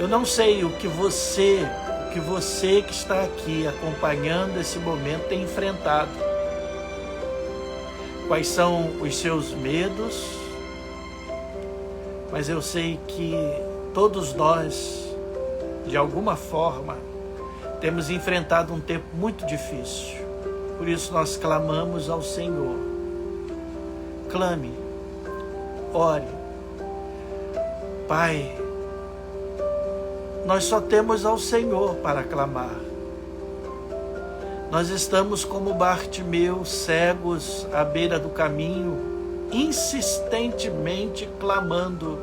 Eu não sei o que você que está aqui acompanhando esse momento tem enfrentado. Quais são os seus medos? Mas eu sei que todos nós, de alguma forma, temos enfrentado um tempo muito difícil. Por isso nós clamamos ao Senhor. Clame, ore. Pai, nós só temos ao Senhor para clamar. Nós estamos como Bartimeu, cegos à beira do caminho, insistentemente clamando: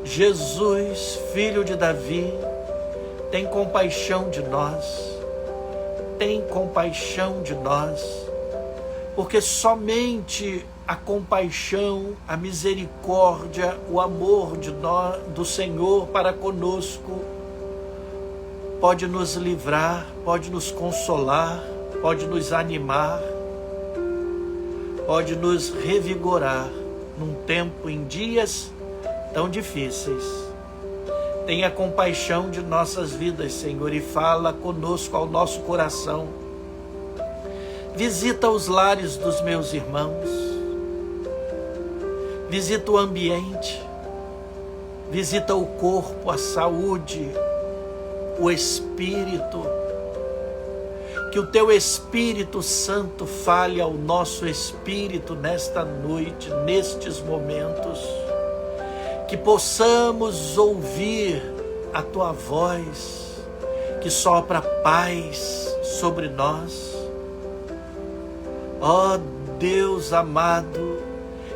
Jesus, filho de Davi, tem compaixão de nós, tem compaixão de nós, porque somente a compaixão, a misericórdia, o amor do Senhor para conosco pode nos livrar, pode nos consolar, pode nos animar, pode nos revigorar num tempo, em dias tão difíceis. Tenha compaixão de nossas vidas, Senhor, e fala conosco ao nosso coração. Visita os lares dos meus irmãos, visita o ambiente, visita o corpo, a saúde, o espírito. Que o teu Espírito Santo fale ao nosso espírito nesta noite, nestes momentos. Que possamos ouvir a tua voz, que sopra paz sobre nós. Ó Deus amado,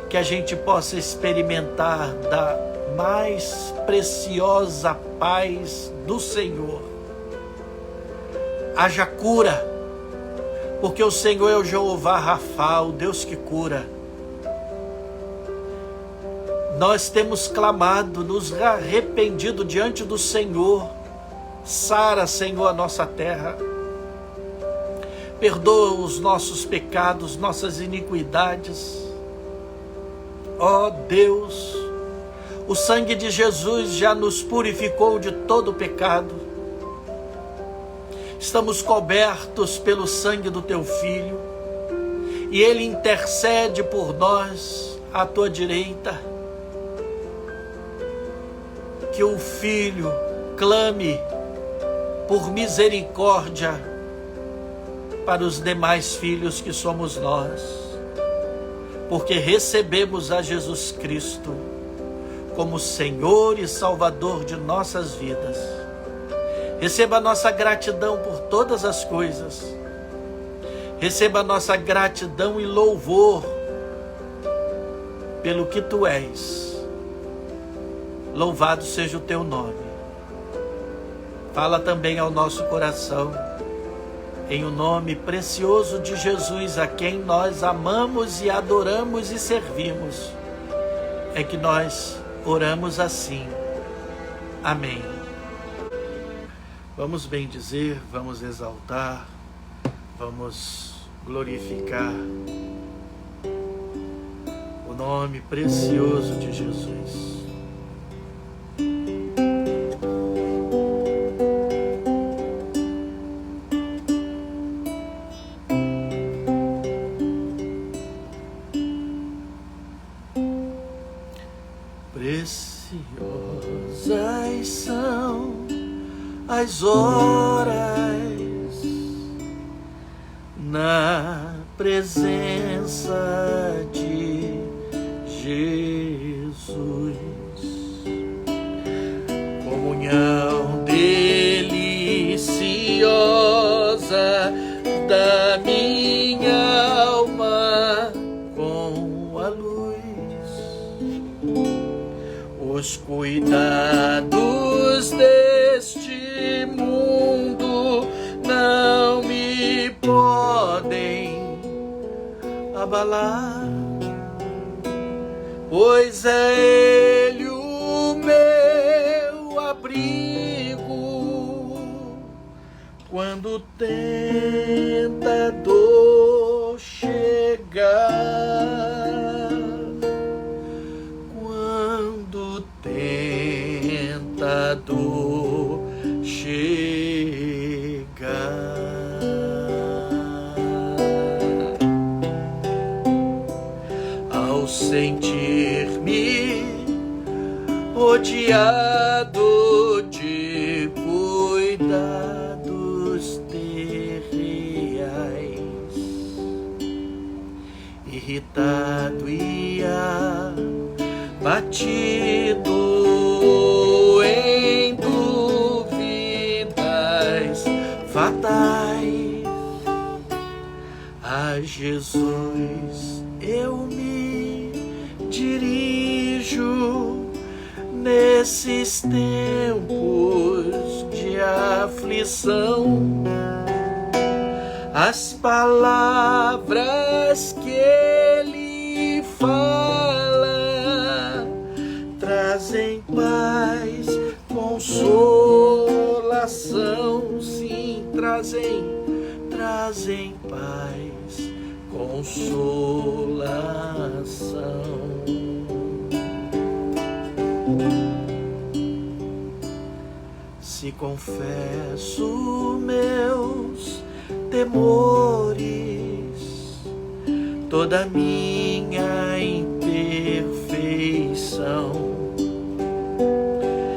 que a gente possa experimentar da mais preciosa paz do Senhor. Haja cura, porque o Senhor é o Jeová Rafa, o Deus que cura. Nós temos clamado, nos arrependido diante do Senhor. Sara, Senhor, a nossa terra. Perdoa os nossos pecados, nossas iniquidades. Ó Deus, o sangue de Jesus já nos purificou de todo pecado. Estamos cobertos pelo sangue do teu Filho, e Ele intercede por nós à tua direita. Que o Filho clame por misericórdia para os demais filhos que somos nós, porque recebemos a Jesus Cristo como Senhor e Salvador de nossas vidas. Receba a nossa gratidão por todas as coisas. Receba a nossa gratidão e louvor pelo que tu és. Louvado seja o teu nome. Fala também ao nosso coração, em o nome precioso de Jesus, a quem nós amamos e adoramos e servimos, é que nós oramos assim. Amém. Vamos bendizer, vamos exaltar, vamos glorificar o nome precioso de Jesus. Preciosas são as horas na presença de Jesus, comunhão deliciosa da minha alma com a luz. Os cuidados deste mundo não me podem abalar, pois é Ele o meu abrigo quando tenta dor chegar. Quando tenta dor rodeado de cuidados terreais, irritado e abatido em dúvidas fatais, a Jesus eu me dirijo nesses tempos de aflição. As palavras que Ele fala trazem paz, consolação, sim, trazem paz, consolação. Se confesso meus temores, toda minha imperfeição,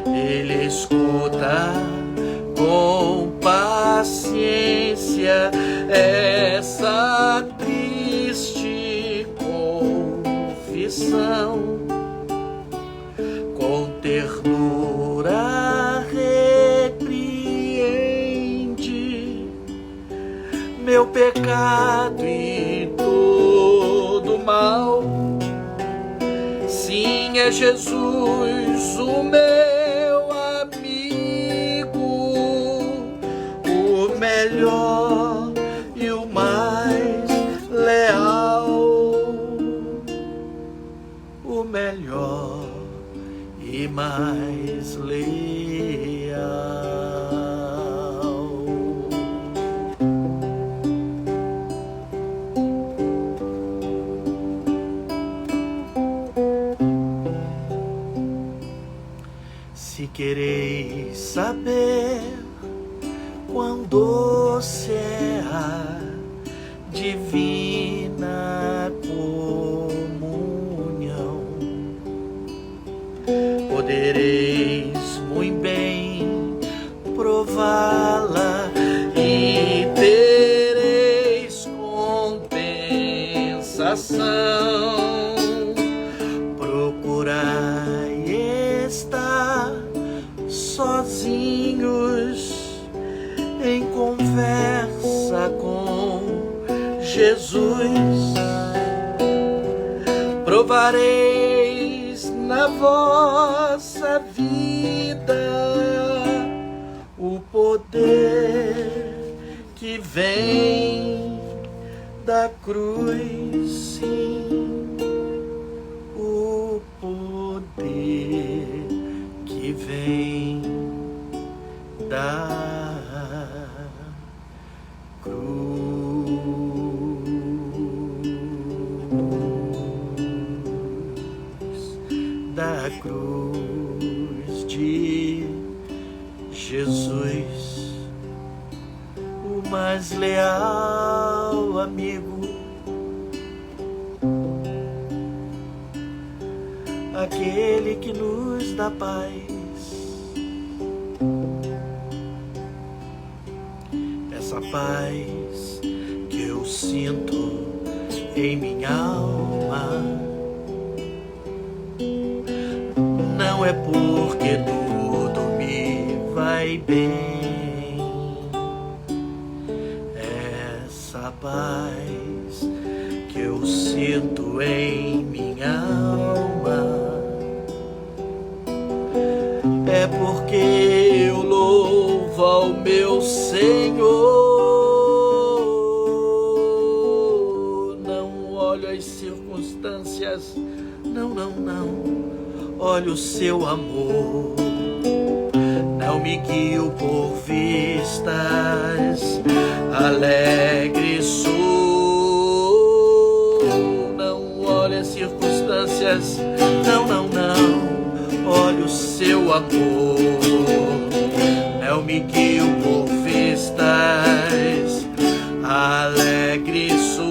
Ele escuta com paciência essa triste confissão. Com ternura repreende meu pecado e todo mal. Sim, é Jesus o meu amigo, o melhor e o mais leal, o melhor e mais leal. Se quereis saber quão doce é a divina comunhão, podereis muito bem prová-la e tereis compensação. Procurai estar sozinhos em conversa com Jesus. Provareis na vossa vida o poder que vem da cruz, sim, o poder que vem da cruz de Jesus, o mais leal amigo, aquele que nos dá paz. Essa paz que eu sinto em minha alma não é porque tudo me vai bem. Essa paz que eu sinto em minha alma é porque eu louvo ao meu Senhor. Não olho as circunstâncias, não. Olho o seu amor. Não me guio por vistas, alegre sou. Não olho as circunstâncias, não. Olho o seu amor. Não me guio por vistas, alegre sou.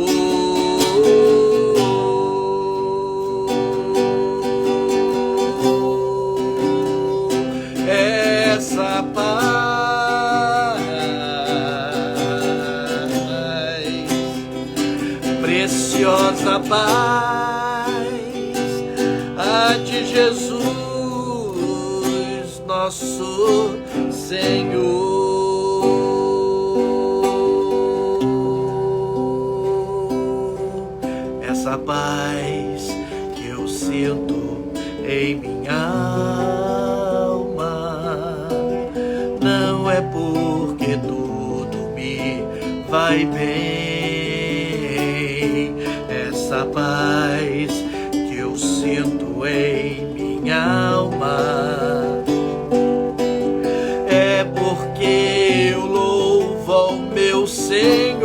preciosa paz, a de Jesus, nosso Senhor. Essa paz que eu sinto em minha alma não é porque tudo me vai bem. Essa paz que eu sinto em minha alma é porque eu louvo ao meu Senhor.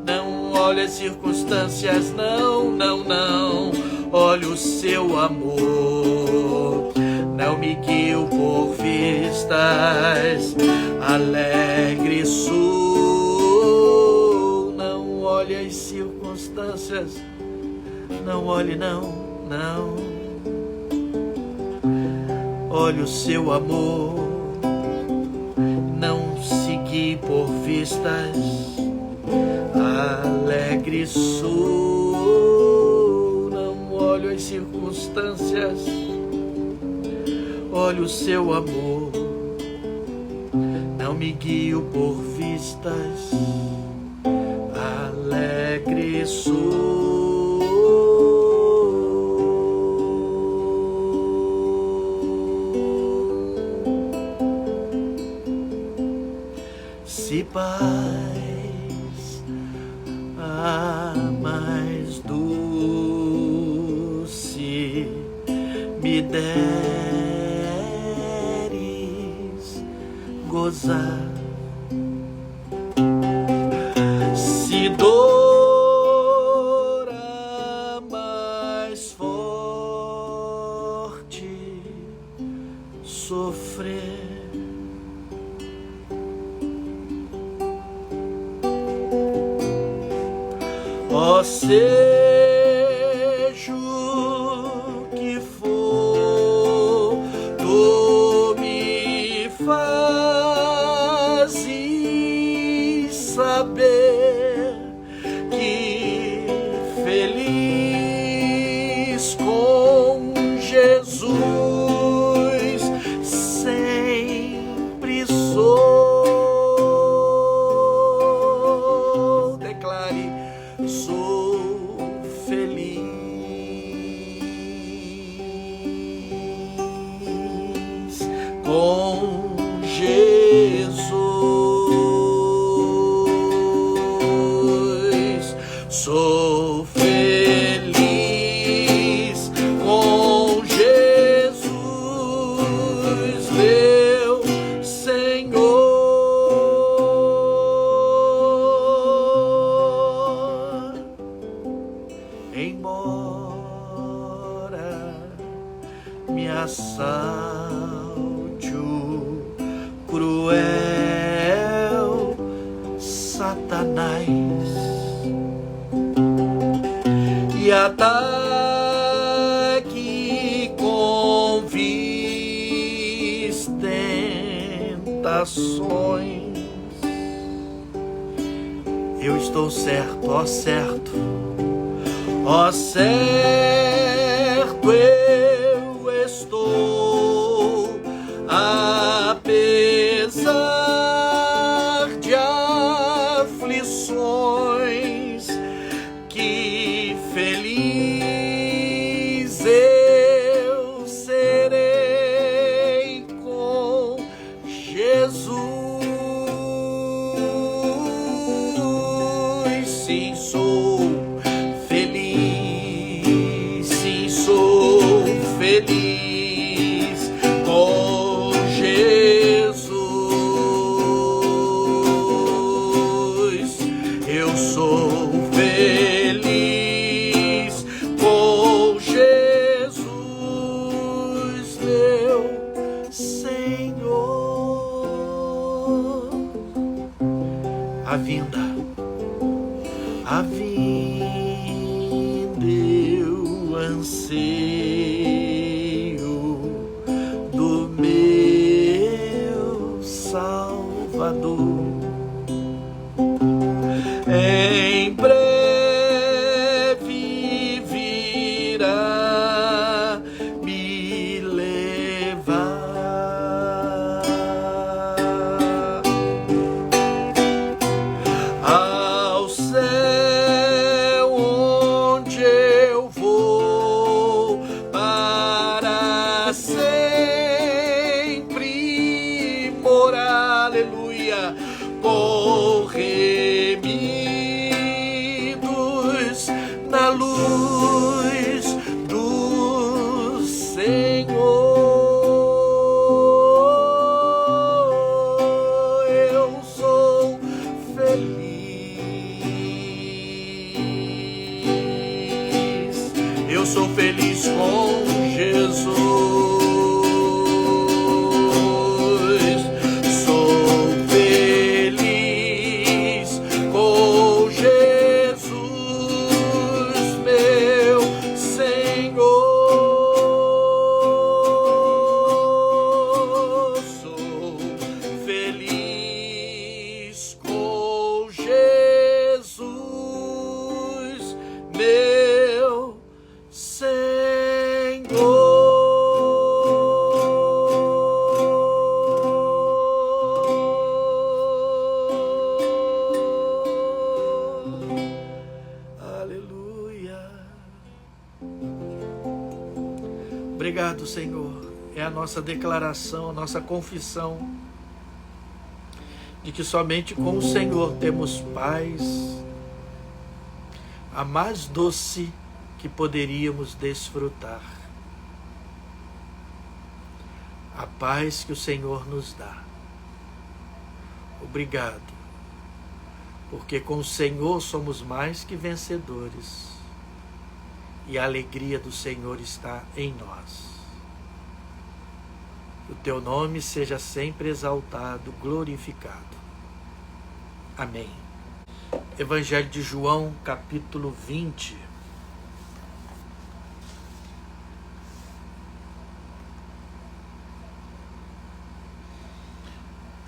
Não olho as circunstâncias, não, não, não. Olho o seu amor. Não me guio por vistas, alegre sou. Não olhe as circunstâncias, não olhe, não, não. Olhe o seu amor, não segui por vistas, alegre sou. Não olho as circunstâncias, olho o seu amor, não me guio por vistas, alegre sou. Se paz a mais doce me deres gozar, se dor a mais forte sofrer, ó seja o que for, tu me fazes saber que feliz com Jesus sempre sou. Declare: sou feliz com Jesus. Sou feliz com Jesus, meu Senhor. Embora me assalte o cruel Satanás e ataque com vis tentações, eu estou certo, ó certo, ó certo eu estou, apesar de aflições, que feliz eu serei com Jesus. Sim, sou feliz, sim, sou feliz com Jesus. Eu sou feliz com Jesus, meu Senhor. A vinda eu anseio do meu Salvador. aleluia, por remidos na luz do Senhor. Eu sou feliz, eu sou feliz com Jesus. Obrigado, Senhor. É a nossa declaração, a nossa confissão de que somente com o Senhor temos paz, a mais doce que poderíamos desfrutar. A paz que o Senhor nos dá. Obrigado, porque com o Senhor somos mais que vencedores. E a alegria do Senhor está em nós. O teu nome seja sempre exaltado, glorificado. Amém. Evangelho de João, capítulo 20.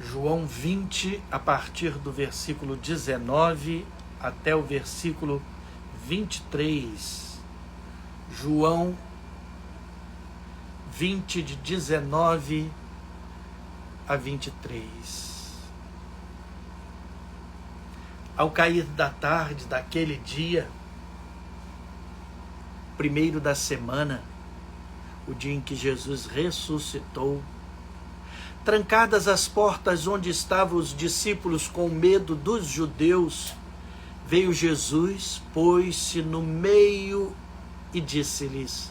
João 20, a partir do versículo 19 até o versículo 23. João 20, de 19 a 23. Ao cair da tarde daquele dia, primeiro da semana, o dia em que Jesus ressuscitou, trancadas as portas onde estavam os discípulos com medo dos judeus, veio Jesus, pôs-se no meio e disse-lhes: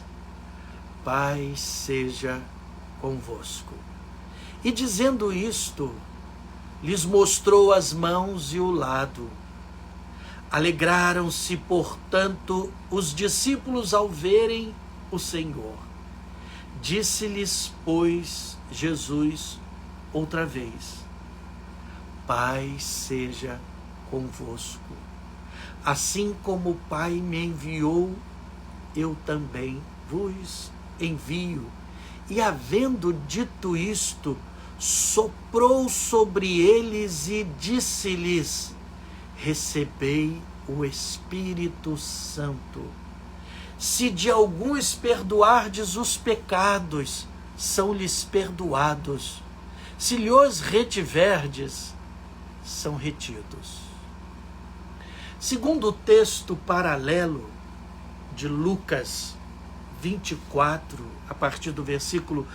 paz seja convosco. E dizendo isto, lhes mostrou as mãos e o lado. Alegraram-se, portanto, os discípulos ao verem o Senhor. Disse-lhes, pois, Jesus outra vez: paz seja convosco. Assim como o Pai me enviou, eu também vos envio. E havendo dito isto, soprou sobre eles e disse-lhes: recebei o Espírito Santo. Se de alguns perdoardes os pecados, são-lhes perdoados. Se lhos retiverdes, são retidos. Segundo o texto paralelo de Lucas 24, a partir do versículo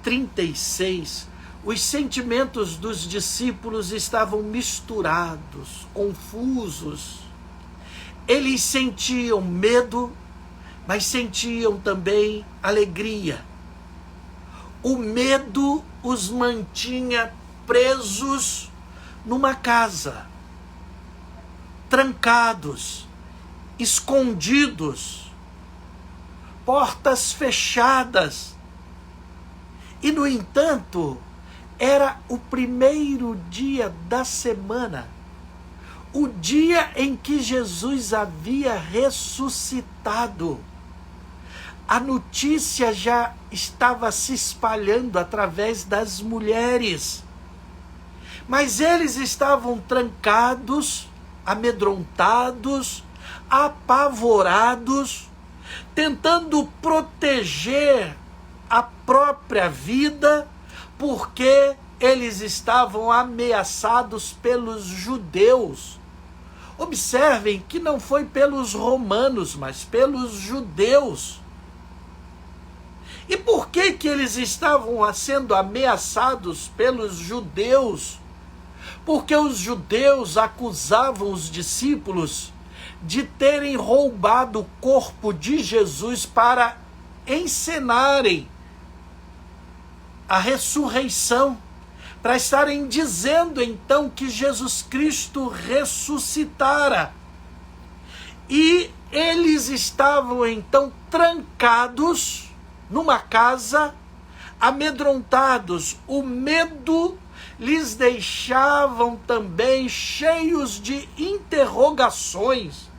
36, os sentimentos dos discípulos estavam misturados, confusos. Eles sentiam medo, mas sentiam também alegria. O medo os mantinha presos numa casa, trancados, escondidos, portas fechadas. E, no entanto, era o primeiro dia da semana, o dia em que Jesus havia ressuscitado. A notícia já estava se espalhando através das mulheres, mas eles estavam trancados, amedrontados, apavorados, tentando proteger a própria vida, porque eles estavam ameaçados pelos judeus. Observem que não foi pelos romanos, mas pelos judeus. E por que eles estavam sendo ameaçados pelos judeus? porque os judeus acusavam os discípulos de terem roubado o corpo de Jesus para encenarem a ressurreição, para estarem dizendo então que Jesus Cristo ressuscitara. E eles estavam então trancados numa casa, amedrontados. O medo lhes deixavam também cheios de interrogações.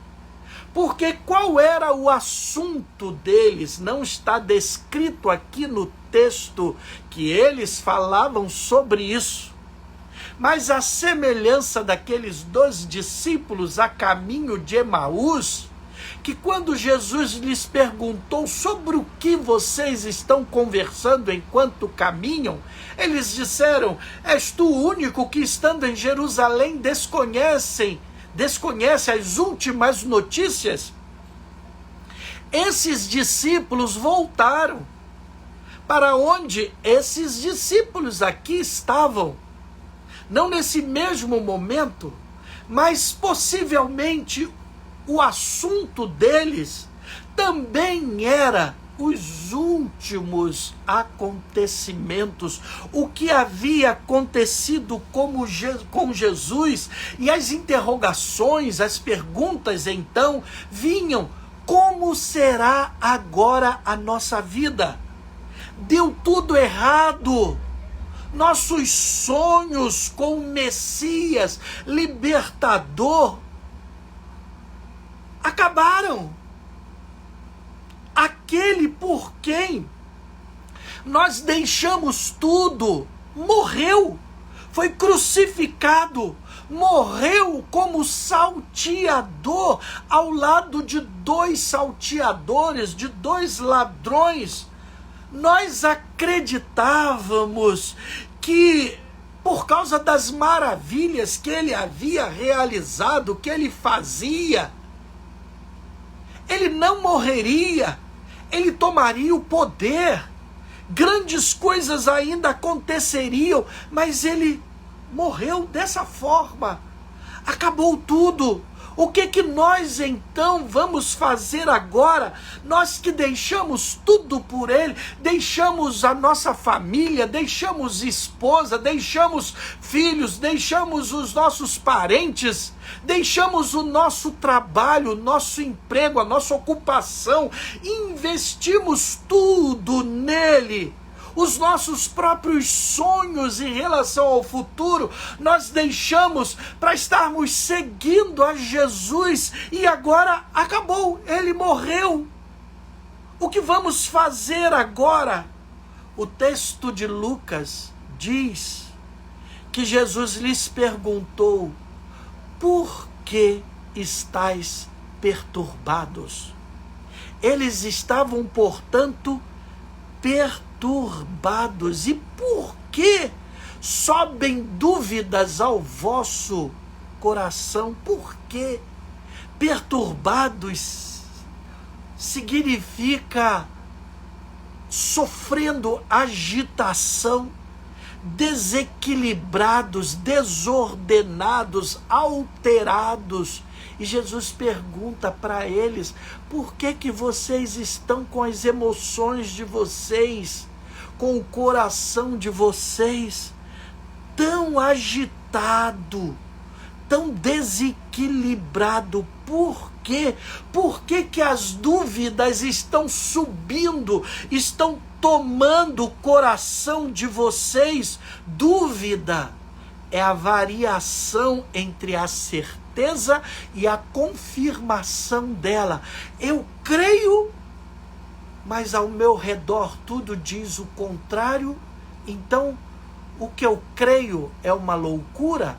Porque qual era o assunto deles? Não está descrito aqui no texto que eles falavam sobre isso. Mas a semelhança daqueles 2 discípulos a caminho de Emaús, que quando Jesus lhes perguntou sobre o que vocês estão conversando enquanto caminham, eles disseram: és tu o único que, estando em Jerusalém, desconhece as últimas notícias? Esses discípulos voltaram para onde esses discípulos aqui estavam. Não nesse mesmo momento, mas possivelmente o assunto deles também era os últimos acontecimentos, o que havia acontecido com Jesus, e as interrogações, as perguntas então vinham: como será agora a nossa vida? Deu tudo errado. Nossos sonhos com o Messias libertador acabaram. Aquele por quem nós deixamos tudo morreu, foi crucificado, morreu como salteador ao lado de 2 salteadores, de 2 ladrões. Nós acreditávamos que, por causa das maravilhas que ele havia realizado, que ele fazia, ele não morreria, ele tomaria o poder, grandes coisas ainda aconteceriam, mas ele morreu dessa forma, acabou tudo. O que nós então vamos fazer agora? Nós que deixamos tudo por ele, deixamos a nossa família, deixamos esposa, deixamos filhos, deixamos os nossos parentes, deixamos o nosso trabalho, o nosso emprego, a nossa ocupação, investimos tudo nele. Os nossos próprios sonhos em relação ao futuro, nós deixamos para estarmos seguindo a Jesus, e agora acabou, ele morreu. O que vamos fazer agora? O texto de Lucas diz que Jesus lhes perguntou: por que estáis perturbados? Eles estavam, portanto, perturbados. E por que sobem dúvidas ao vosso coração? Por que? Perturbados significa sofrendo agitação, desequilibrados, desordenados, alterados. E Jesus pergunta para eles: por que vocês estão com as emoções de vocês, com o coração de vocês tão agitado, tão desequilibrado? Por quê? Por que as dúvidas estão subindo, estão tomando o coração de vocês? Dúvida é a variação entre a certeza e a confirmação dela. Eu creio, mas ao meu redor tudo diz o contrário. Então, o que eu creio é uma loucura?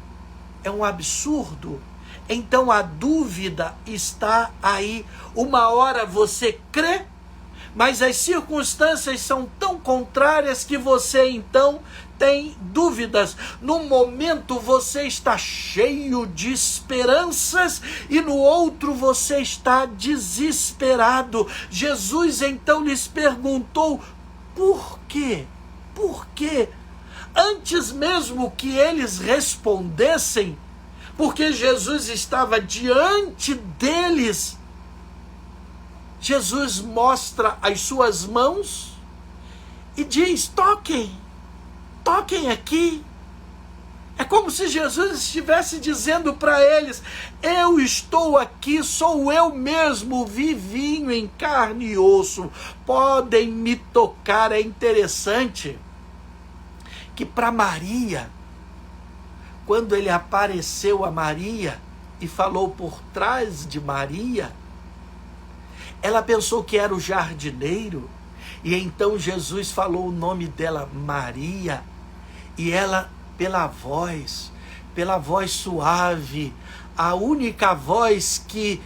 É um absurdo? Então a dúvida está aí. Uma hora você crê, mas as circunstâncias são tão contrárias que você então tem dúvidas. No momento você está cheio de esperanças e no outro você está desesperado. Jesus então lhes perguntou: por quê? Por quê? antes mesmo que eles respondessem, porque Jesus estava diante deles, Jesus mostra as suas mãos e diz: toquem aqui. É como se Jesus estivesse dizendo para eles: eu estou aqui, sou eu mesmo, vivinho em carne e osso, podem me tocar. É interessante que para Maria, quando ele apareceu a Maria e falou por trás de Maria, ela pensou que era o jardineiro, e então Jesus falou o nome dela, Maria, e ela, pela voz suave, a única voz que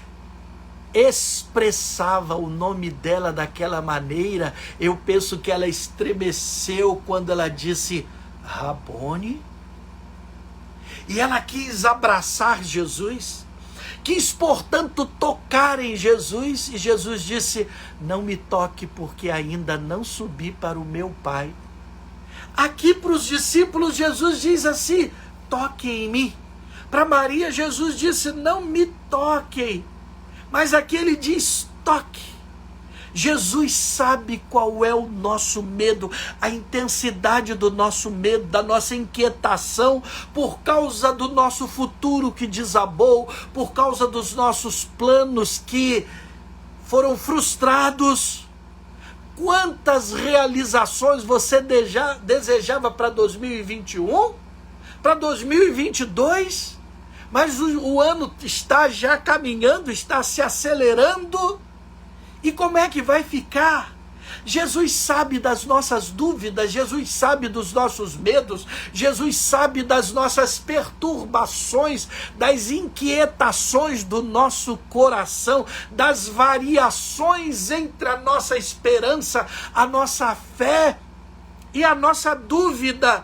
expressava o nome dela daquela maneira, eu penso que ela estremeceu quando ela disse Rabone, e ela quis abraçar Jesus, quis, portanto, tocar em Jesus, e Jesus disse: não me toque, porque ainda não subi para o meu Pai. Aqui para os discípulos, Jesus diz assim: toquem em mim. Para Maria, Jesus disse: não me toquem. Mas aqui ele diz: toque. Jesus sabe qual é o nosso medo, a intensidade do nosso medo, da nossa inquietação por causa do nosso futuro que desabou, por causa dos nossos planos que foram frustrados. Quantas realizações você desejava para 2021? Para 2022? Mas o ano está já caminhando, está se acelerando. E como é que vai ficar? Jesus sabe das nossas dúvidas, Jesus sabe dos nossos medos, Jesus sabe das nossas perturbações, das inquietações do nosso coração, das variações entre a nossa esperança, a nossa fé e a nossa dúvida.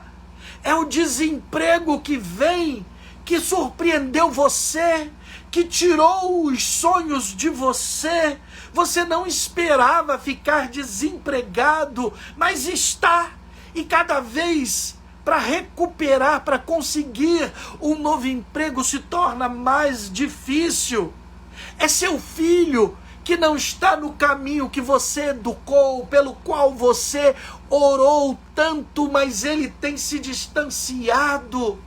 É o desemprego que vem, que surpreendeu você, que tirou os sonhos de você. Você não esperava ficar desempregado, mas está. E cada vez, para recuperar, para conseguir um novo emprego, se torna mais difícil. É seu filho que não está no caminho que você educou, pelo qual você orou tanto, mas ele tem se distanciado.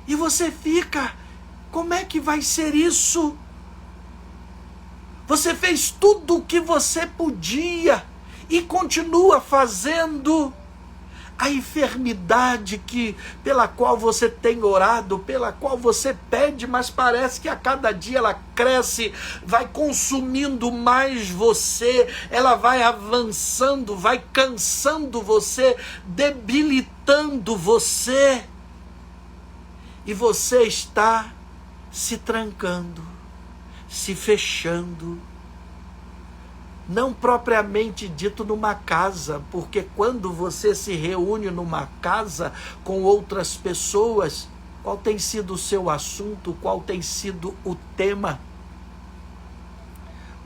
E você fica: como é que vai ser isso? Você fez tudo o que você podia e continua fazendo. A enfermidade pela qual você tem orado, pela qual você pede, mas parece que a cada dia ela cresce, vai consumindo mais você, ela vai avançando, vai cansando você, debilitando você. E você está se trancando, se fechando, não propriamente dito numa casa, porque quando você se reúne numa casa com outras pessoas, qual tem sido o seu assunto, qual tem sido o tema?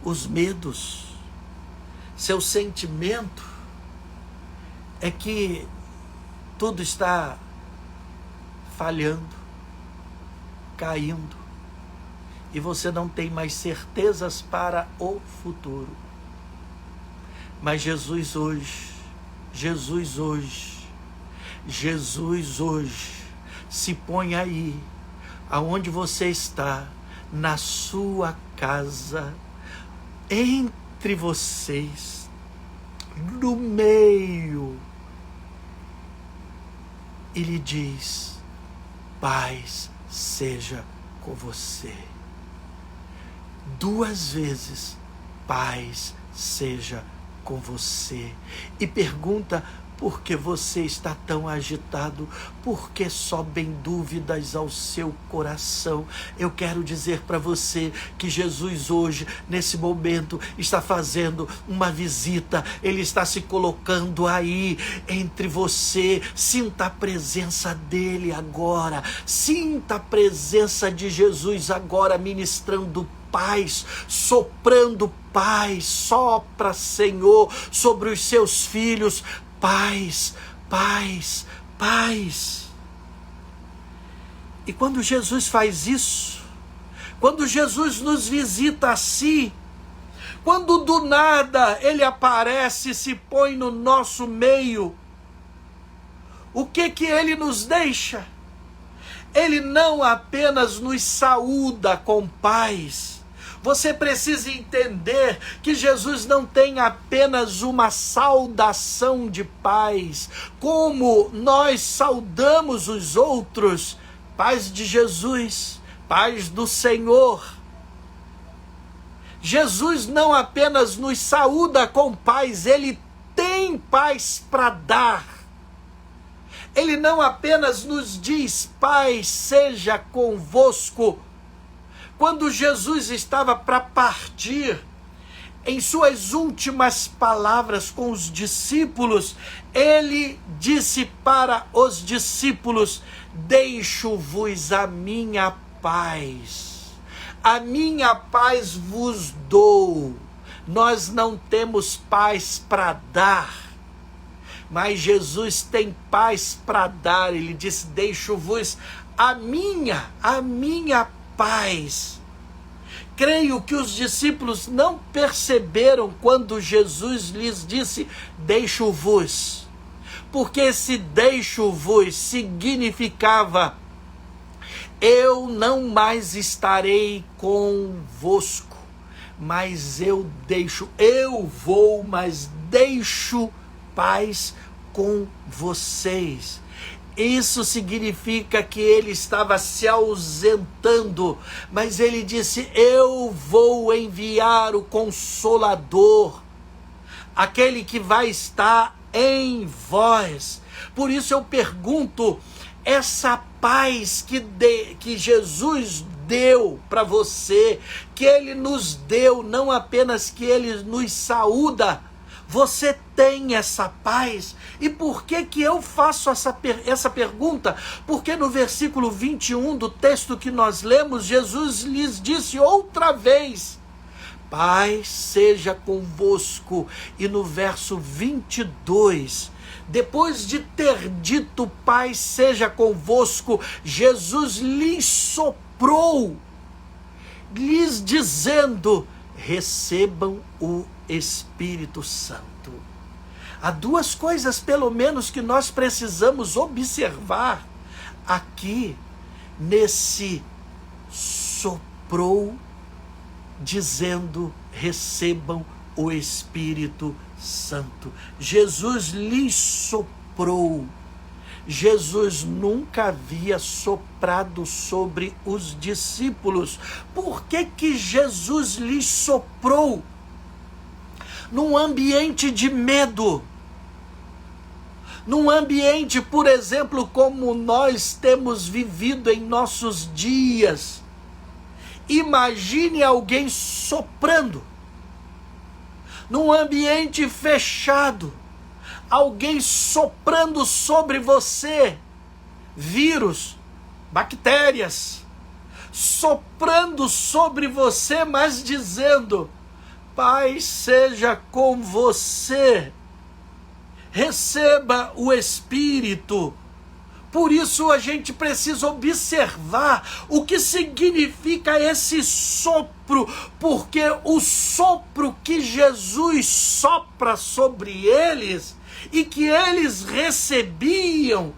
Os medos. Seu sentimento é que tudo está falhando, caindo, e você não tem mais certezas para o futuro. Mas Jesus hoje se põe aí, aonde você está, na sua casa, entre vocês, no meio, e lhe diz: paz seja com você. 2 vezes, paz seja com você. E pergunta: por que você está tão agitado? Por que sobem dúvidas ao seu coração? Eu quero dizer para você que Jesus hoje, nesse momento, está fazendo uma visita. Ele está se colocando aí entre você. Sinta a presença dele agora. Sinta a presença de Jesus agora, ministrando paz, soprando paz. Sopra, Senhor, sobre os seus filhos. Paz, paz, paz. E quando Jesus faz isso, quando Jesus nos visita assim, quando do nada Ele aparece e se põe no nosso meio, o que Ele nos deixa? Ele não apenas nos saúda com paz. Você precisa entender que Jesus não tem apenas uma saudação de paz, como nós saudamos os outros, paz de Jesus, paz do Senhor. Jesus não apenas nos saúda com paz, Ele tem paz para dar. Ele não apenas nos diz, paz seja convosco. Quando Jesus estava para partir, em suas últimas palavras com os discípulos, Ele disse para os discípulos, deixo-vos a minha paz. A minha paz vos dou. Nós não temos paz para dar, mas Jesus tem paz para dar. Ele disse, deixo-vos a minha paz. Creio que os discípulos não perceberam quando Jesus lhes disse, deixo-vos. Porque esse deixo-vos significava, eu não mais estarei convosco, mas eu vou, mas deixo paz com vocês. Isso significa que ele estava se ausentando, mas ele disse, eu vou enviar o Consolador, aquele que vai estar em vós. Por isso eu pergunto, essa paz que Jesus deu para você, que Ele nos deu, não apenas que Ele nos saúda, você tem essa paz? E por que eu faço essa pergunta? Porque no versículo 21 do texto que nós lemos, Jesus lhes disse outra vez, paz seja convosco. E no verso 22, depois de ter dito paz seja convosco, Jesus lhes soprou, lhes dizendo, recebam o Espírito Santo. Há duas coisas, pelo menos, que nós precisamos observar aqui, nesse soprou, dizendo, recebam o Espírito Santo. Jesus lhes soprou. Jesus nunca havia soprado sobre os discípulos. Por que Jesus lhes soprou? Num ambiente de medo, num ambiente, por exemplo, como nós temos vivido em nossos dias. Imagine alguém soprando, num ambiente fechado, alguém soprando sobre você, vírus, bactérias, soprando sobre você, mas dizendo, paz seja com você, receba o Espírito. Por isso a gente precisa observar o que significa esse sopro, porque o sopro que Jesus sopra sobre eles e que eles recebiam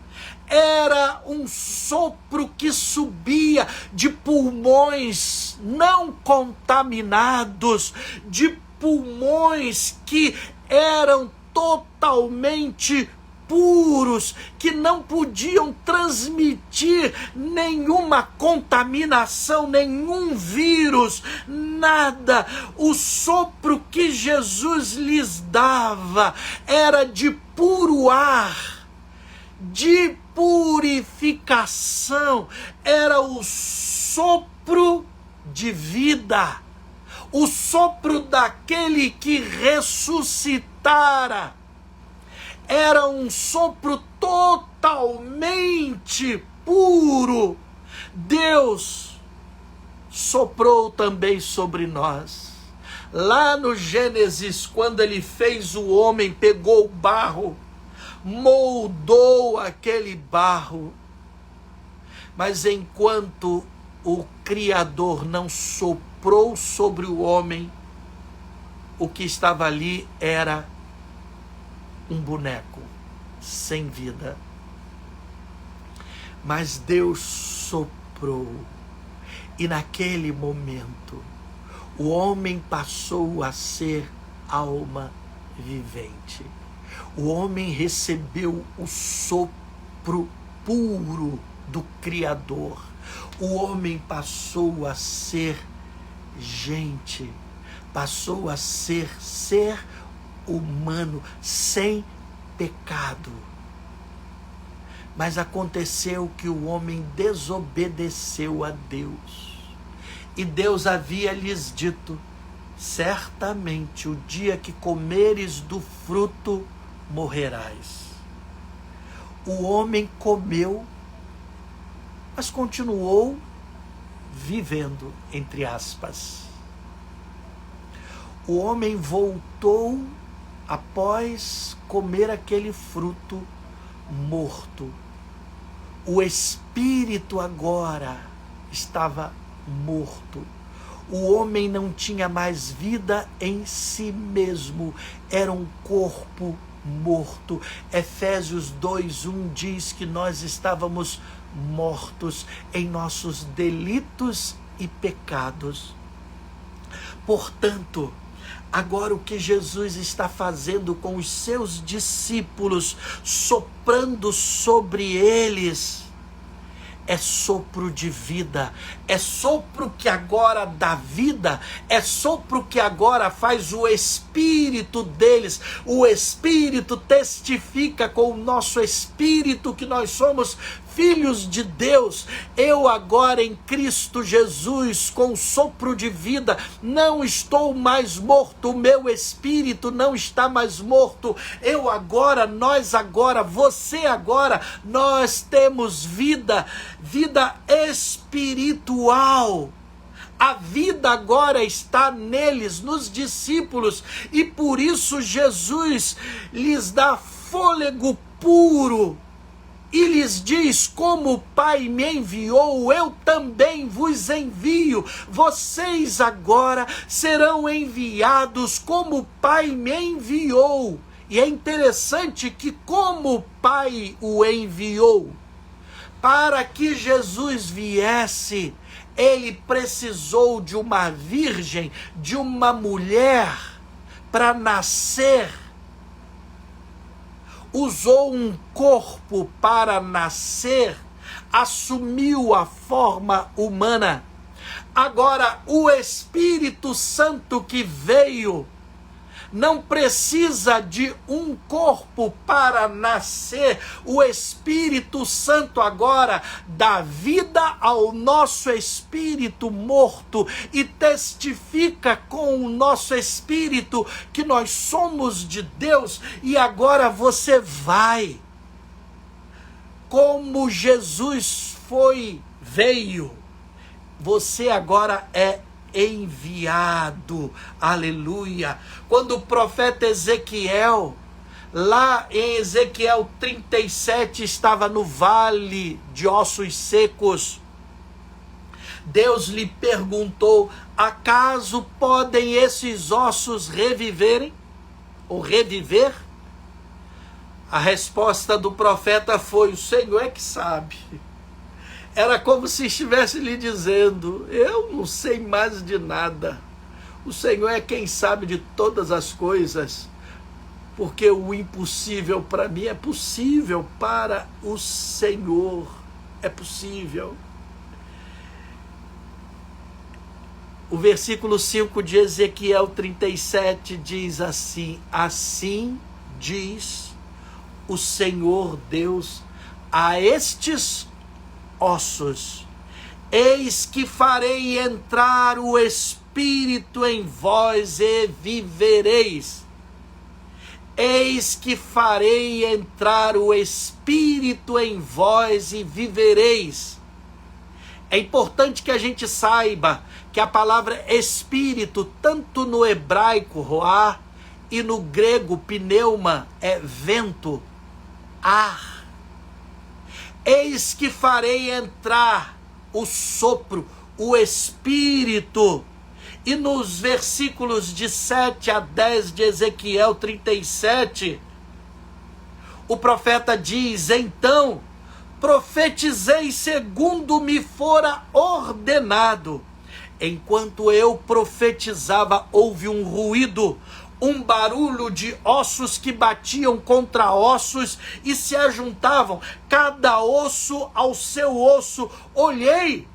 era um sopro que subia de pulmões não contaminados, de pulmões que eram totalmente puros, que não podiam transmitir nenhuma contaminação, nenhum vírus, nada. O sopro que Jesus lhes dava era de puro ar, de purificação, era o sopro de vida, o sopro daquele que ressuscitara. Era um sopro totalmente puro. Deus soprou também sobre nós. Lá no Gênesis, quando ele fez o homem, pegou o barro, moldou aquele barro. Mas enquanto o Criador não soprou sobre o homem, o que estava ali era um boneco sem vida. Mas Deus soprou, e naquele momento o homem passou a ser alma vivente. O homem recebeu o sopro puro do Criador. O homem passou a ser gente, passou a ser humano, sem pecado. Mas aconteceu que o homem desobedeceu a Deus. E Deus havia lhes dito: certamente o dia que comeres do fruto, morrerás. O homem comeu, mas continuou vivendo, entre aspas. O homem voltou, após comer aquele fruto, morto. O espírito agora estava morto. O homem não tinha mais vida em si mesmo, era um corpo morto. Efésios 2:1 diz que nós estávamos mortos em nossos delitos e pecados. Portanto, agora o que Jesus está fazendo com os seus discípulos, soprando sobre eles, é sopro de vida, é sopro que agora dá vida, é sopro que agora faz o espírito deles. O espírito testifica com o nosso espírito que nós somos filhos de Deus. Eu agora em Cristo Jesus, com sopro de vida, não estou mais morto, o meu espírito não está mais morto. Eu agora, nós agora, você agora, nós temos vida, vida espiritual. A vida agora está neles, nos discípulos, e por isso Jesus lhes dá fôlego puro e lhes diz: como o Pai me enviou, eu também vos envio. Vocês agora serão enviados como o Pai me enviou. E é interessante que, como o Pai o enviou, para que Jesus viesse, ele precisou de uma virgem, de uma mulher, para nascer. Usou um corpo para nascer, assumiu a forma humana. Agora, o Espírito Santo que veio não precisa de um corpo para nascer. O Espírito Santo agora dá vida ao nosso espírito morto e testifica com o nosso espírito que nós somos de Deus. E agora você vai, como Jesus veio, você agora é enviado. Aleluia. Quando o profeta Ezequiel, lá em Ezequiel 37, estava no vale de ossos secos, Deus lhe perguntou: acaso podem esses ossos reviverem ou reviver? A resposta do profeta foi: o Senhor é que sabe. Era como se estivesse lhe dizendo: eu não sei mais de nada. O Senhor é quem sabe de todas as coisas, porque o impossível para mim é possível para o Senhor. É possível. O versículo 5 de Ezequiel 37 diz assim: assim diz o Senhor Deus a estes ossos: eis que farei entrar o Espírito em vós e vivereis. Eis que farei entrar o Espírito em vós e vivereis. É importante que a gente saiba que a palavra Espírito, tanto no hebraico, roá, e no grego, pneuma, é vento. ar. Eis que farei entrar o sopro, o Espírito. E nos versículos de 7 a 10 de Ezequiel 37, o profeta diz: então profetizei segundo me fora ordenado. Enquanto eu profetizava, houve um ruído, um barulho de ossos que batiam contra ossos e se ajuntavam, cada osso ao seu osso. Olhei,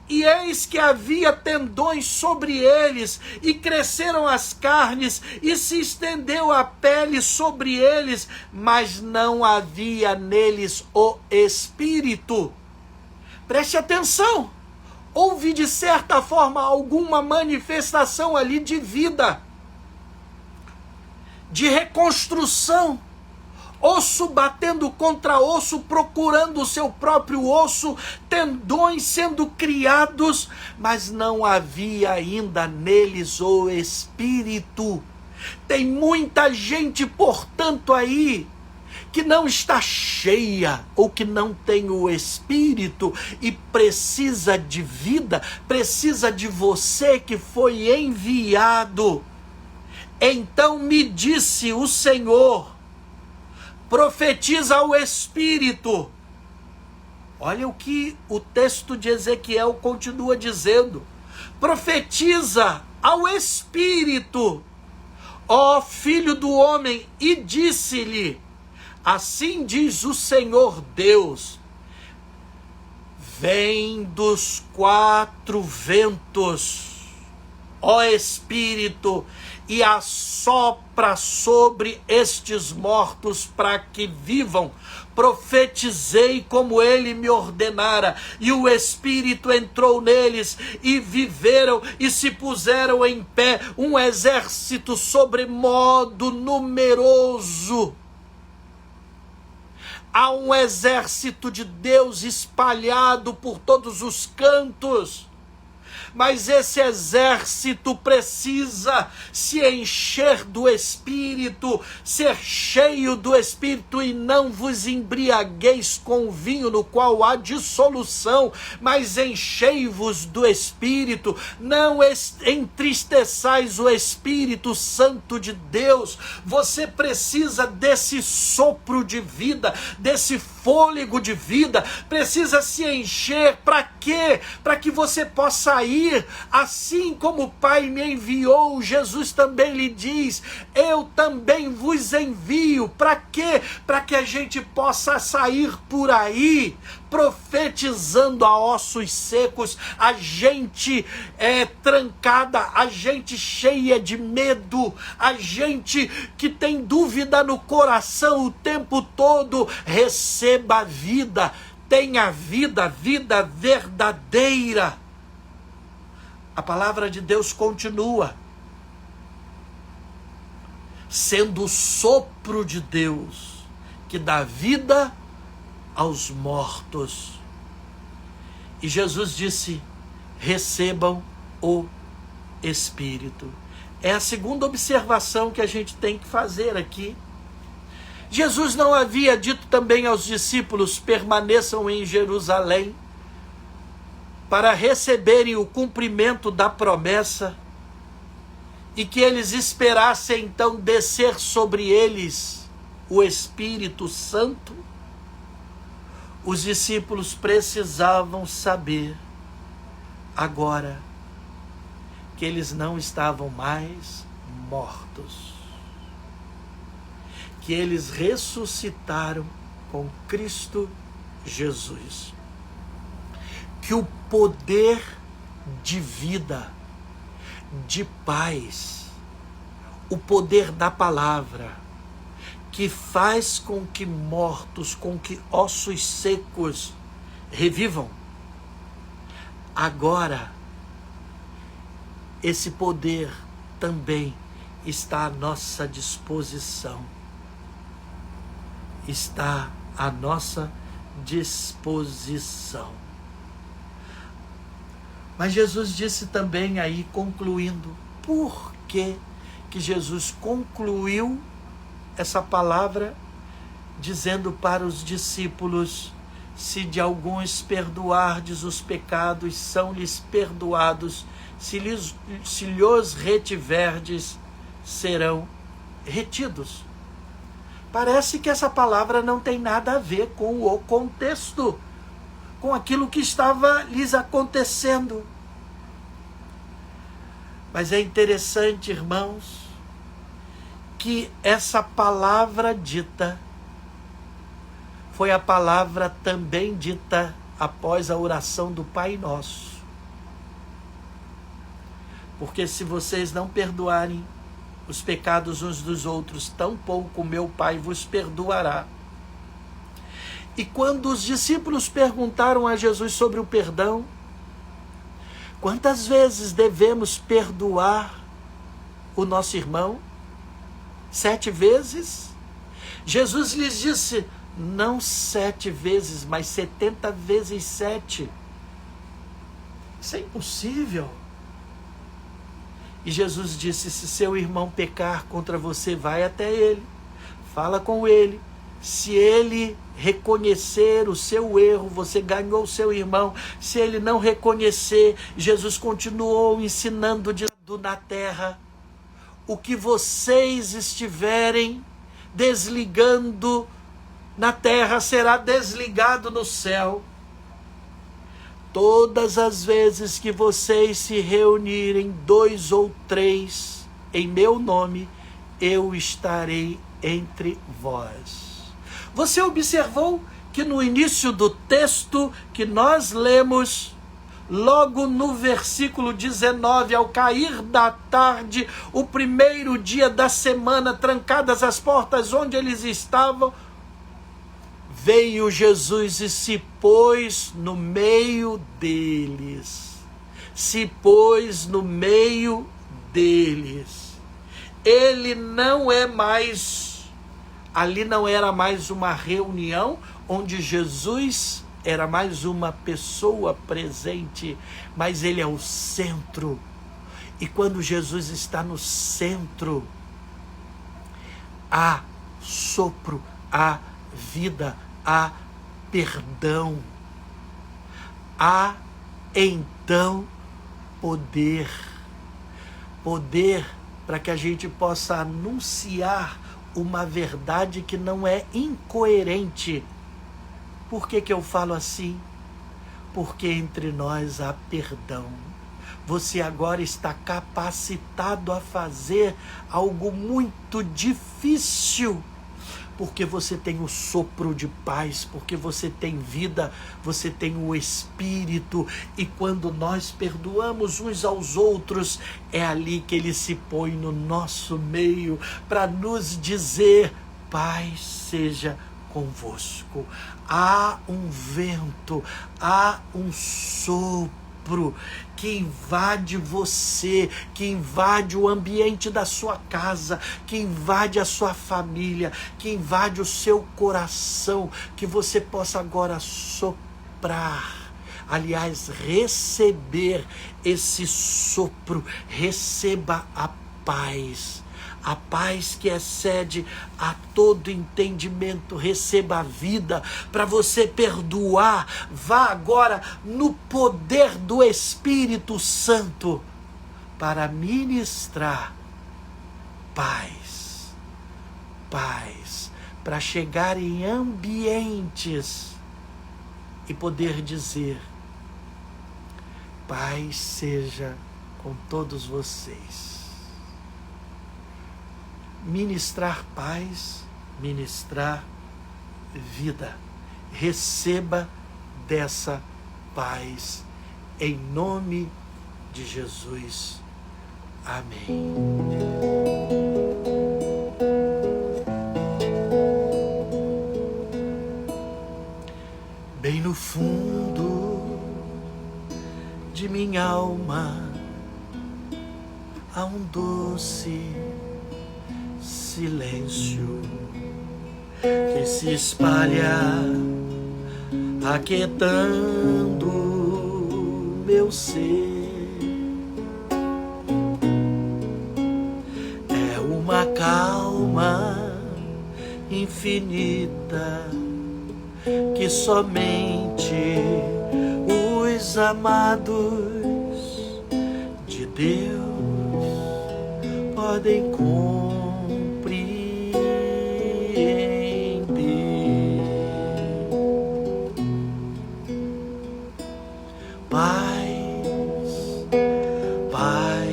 e eis que havia tendões sobre eles, e cresceram as carnes, e se estendeu a pele sobre eles, mas não havia neles o Espírito. Preste atenção, houve de certa forma alguma manifestação ali de vida, de reconstrução, osso batendo contra osso, procurando o seu próprio osso, tendões sendo criados, mas não havia ainda neles o Espírito. Tem muita gente, portanto, aí, que não está cheia, ou que não tem o Espírito, e precisa de vida, precisa de você que foi enviado. Então me disse o Senhor: profetiza ao Espírito. Olha o que o texto de Ezequiel continua dizendo: profetiza ao Espírito, ó filho do homem, e disse-lhe: assim diz o Senhor Deus, vem dos quatro ventos, ó Espírito, e assopra sobre estes mortos para que vivam. Profetizei como ele me ordenara, e o Espírito entrou neles, e viveram, e se puseram em pé um exército sobremodo numeroso. Há um exército de Deus espalhado por todos os cantos, mas esse exército precisa se encher do Espírito, ser cheio do Espírito, e não vos embriagueis com o vinho no qual há dissolução, mas enchei-vos do Espírito. Não entristeçais o Espírito Santo de Deus. Você precisa desse sopro de vida, desse fôlego de vida, precisa se encher. Para quê? Para que você possa ir, assim como o Pai me enviou. Jesus também lhe diz: eu também vos envio. Para quê? Para que a gente possa sair por aí profetizando a ossos secos, a gente trancada, a gente cheia de medo, a gente que tem dúvida no coração o tempo todo. Receba a vida, tenha vida, vida verdadeira. A palavra de Deus continua sendo o sopro de Deus que dá vida aos mortos. E Jesus disse: recebam o Espírito. É a segunda observação que a gente tem que fazer aqui. Jesus não havia dito também aos discípulos: permaneçam em Jerusalém para receberem o cumprimento da promessa, e que eles esperassem então descer sobre eles o Espírito Santo? Os discípulos precisavam saber agora que eles não estavam mais mortos, que eles ressuscitaram com Cristo Jesus, que o poder de vida, de paz, o poder da palavra, que faz com que mortos, com que ossos secos revivam, agora esse poder também está à nossa disposição. Está à nossa disposição. Mas Jesus disse também aí, concluindo, por que Jesus concluiu essa palavra dizendo para os discípulos: se de alguns perdoardes os pecados, são-lhes perdoados, se lhos retiverdes, serão retidos. Parece que essa palavra não tem nada a ver com o contexto, com aquilo que estava lhes acontecendo. Mas é interessante, irmãos, que essa palavra dita foi a palavra também dita após a oração do Pai Nosso. Porque se vocês não perdoarem os pecados uns dos outros, tampouco meu Pai vos perdoará. E quando os discípulos perguntaram a Jesus sobre o perdão, quantas vezes devemos perdoar o nosso irmão? 7 vezes? Jesus lhes disse: não 7 vezes, mas 70 vezes 7. Isso é impossível. E Jesus disse: se seu irmão pecar contra você, vai até ele, fala com ele. Se ele reconhecer o seu erro, você ganhou o seu irmão. Se ele não reconhecer, Jesus continuou ensinando na terra: o que vocês estiverem desligando na terra será desligado no céu. Todas as vezes que vocês se reunirem 2 ou 3 em meu nome, eu estarei entre vós. Você observou que no início do texto que nós lemos, logo no versículo 19, ao cair da tarde, o primeiro dia da semana, trancadas as portas onde eles estavam, veio Jesus e se pôs no meio deles. Se pôs no meio deles. Ele não é mais, ali não era mais uma reunião onde Jesus era mais uma pessoa presente, mas ele é o centro. E quando Jesus está no centro, há sopro, há vida, há perdão, há então poder para que a gente possa anunciar uma verdade que não é incoerente. Por que eu falo assim? Porque entre nós há perdão. Você agora está capacitado a fazer algo muito difícil, porque você tem o sopro de paz, porque você tem vida, você tem o Espírito, e quando nós perdoamos uns aos outros, é ali que ele se põe no nosso meio, para nos dizer: paz seja convosco. Há um vento, há um sopro que invade você, que invade o ambiente da sua casa, que invade a sua família, que invade o seu coração, que você possa agora soprar, aliás, receber esse sopro. Receba a paz que excede a todo entendimento. Receba a vida para você perdoar. Vá agora no poder do Espírito Santo para ministrar paz, para chegar em ambientes e poder dizer: paz seja com todos vocês. Ministrar paz, ministrar vida. Receba dessa paz, em nome de Jesus. Amém. Bem no fundo de minha alma há um doce silêncio que se espalha, aquietando meu ser. É uma calma infinita que somente os amados de Deus podem compreender. Paz, paz,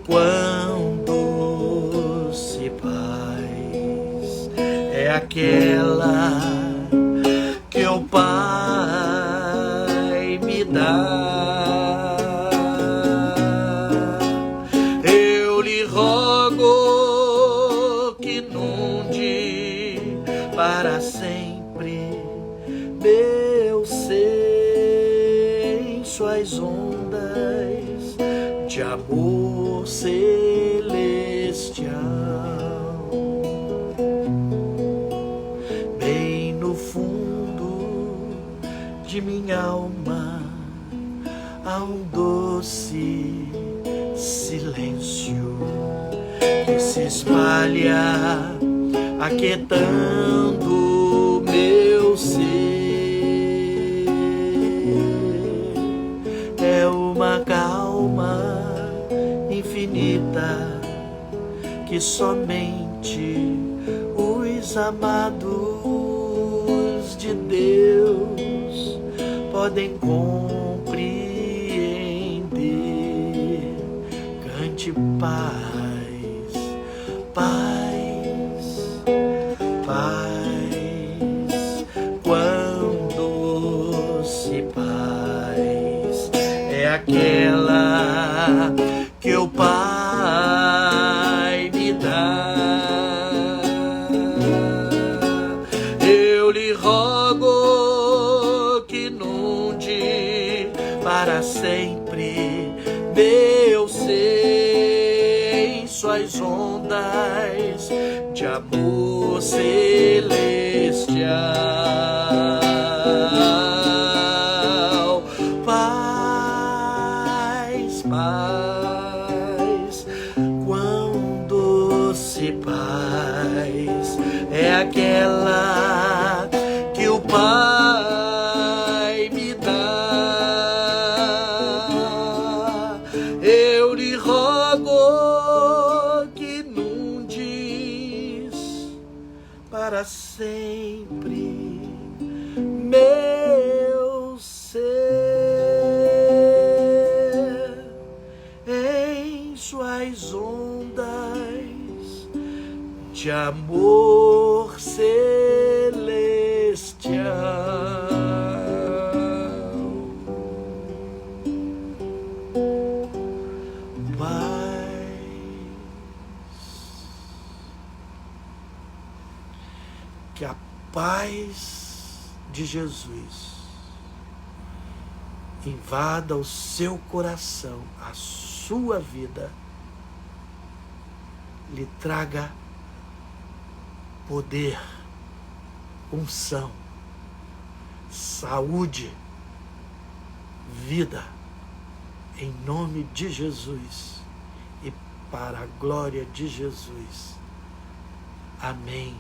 quão doce paz é aquela que o Pai me dá. Eu lhe rogo que inunde para sempre meu ser em suas ondas de amor celestial. Bem no fundo de minha alma há um doce silêncio que se espalha, aquietando meu ser. É uma calma infinita que somente os amados de Deus podem compreender. Cante paz, paz, paz, quão doce paz é aquela que o Pai me dá. Eu lhe rogo que inunde para sempre meu ser em suas ondas de amor celestial. Paz, paz, quão doce paz é aquela que o Pai me dá. Eu lhe rogo que inundes para sempre meu ser em suas ondas de amor celestial. Que a paz de Jesus invada o seu coração, a sua vida, lhe traga poder, unção, saúde, vida, em nome de Jesus e para a glória de Jesus. Amém.